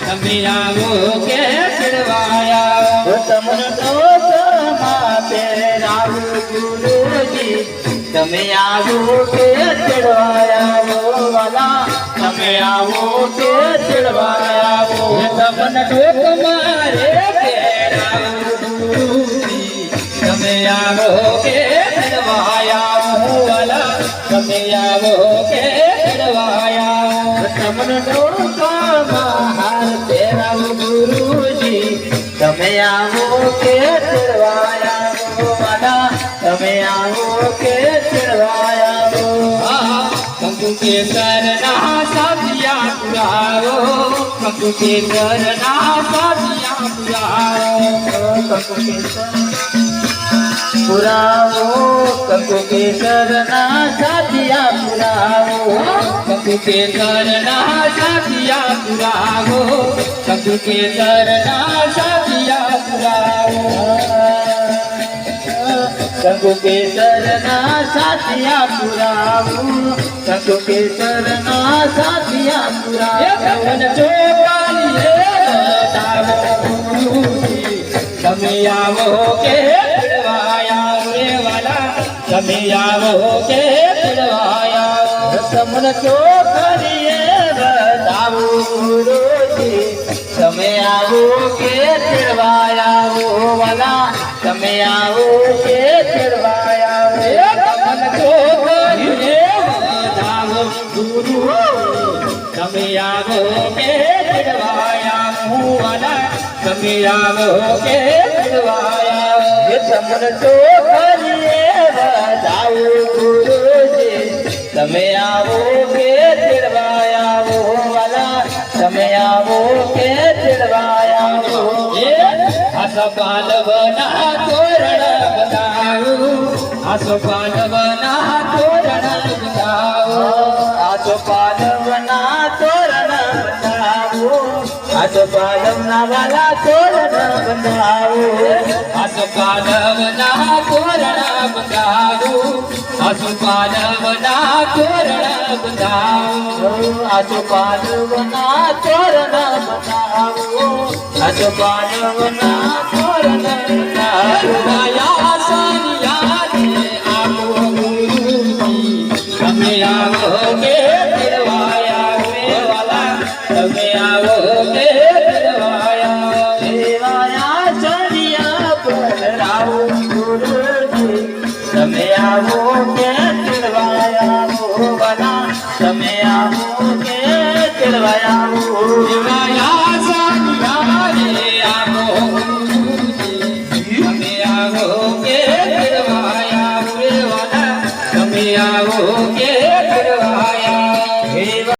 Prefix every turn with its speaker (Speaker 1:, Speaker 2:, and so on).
Speaker 1: તમે આવો કે ચડવાયા
Speaker 2: તમને દોષમાં પહેરાવું ગુરુજી તમે આવો કે ચડવાયા વાલા તમે આવો કે ચડવાયા
Speaker 1: તમને ટોક મારે પહેરાવું ગુરુજી તમે આવો કે ચડવાયા વાલા તમે આવો કે ચડવાયા
Speaker 2: તમને ડોકામાં હાર પહેરાવું ગુરુજી તમે આવો કે ચડવાયા વાલા તમે આવો કે ચડવાયા
Speaker 1: કંકુ કેસરના સાધિયા પુરાવો કંકુ કેસરના સાધિયા પુરાવો
Speaker 2: કંકુ કેસરના સાધિયા પુરાવો
Speaker 1: કંકુ કેસરના સાધિયા પુરાવો કંકુ કેસરના સાધિયા પુરાવો
Speaker 2: કંકુ કેસરના સાધિયા પુરાવો કંકુ કેસરના સાધિયા પુરાવો
Speaker 1: તમે આવો કે ચડવાયા રે વાલા તમે આવો કે ચડવાયા
Speaker 2: તમને ચોખરીએ બતાવો ગુરુજી તમે આવો કે ચડવાયા વાલા તમે આવો કે ચડવાયા
Speaker 1: તમને ચોખરીએ બતાવો ગુરુ તમે આવો કે ચડવાયા વાલા તમે આવો કે ચડવાયા
Speaker 2: તમને ચોખરીએ બતાવો ગુરુજી તમે આવો કે ચડવાયા વાલા તમે આવો કે ચડવાયા
Speaker 1: આસપાલવના તોરણ બતાવું આસપાલવના તોરણ બતાવું
Speaker 2: આસપાલવના તોરણ બનાવો આસપાલવના વાલા તોરણ બનાવો
Speaker 1: આસપાલવના તોરણ બતાવું આસપાલવના તોરણ બતાવું
Speaker 2: આસપાલવના તોરણ બનાવો આસપાલવના તોરણ બનાવો
Speaker 1: તમે આવો કે ચડવાયા રે વાલા તમે આવો કે ચડવાયા
Speaker 2: દેવાયા ચડિયા પધરાવો ગુરુજી તમે આવો કે ચડવાયા વાલા તમે આવો કે ચડવાયા
Speaker 1: દેવાયા સાનિયા રે આવો તમે આવો કે ચડવાયા રે વાલા તમે આવો કે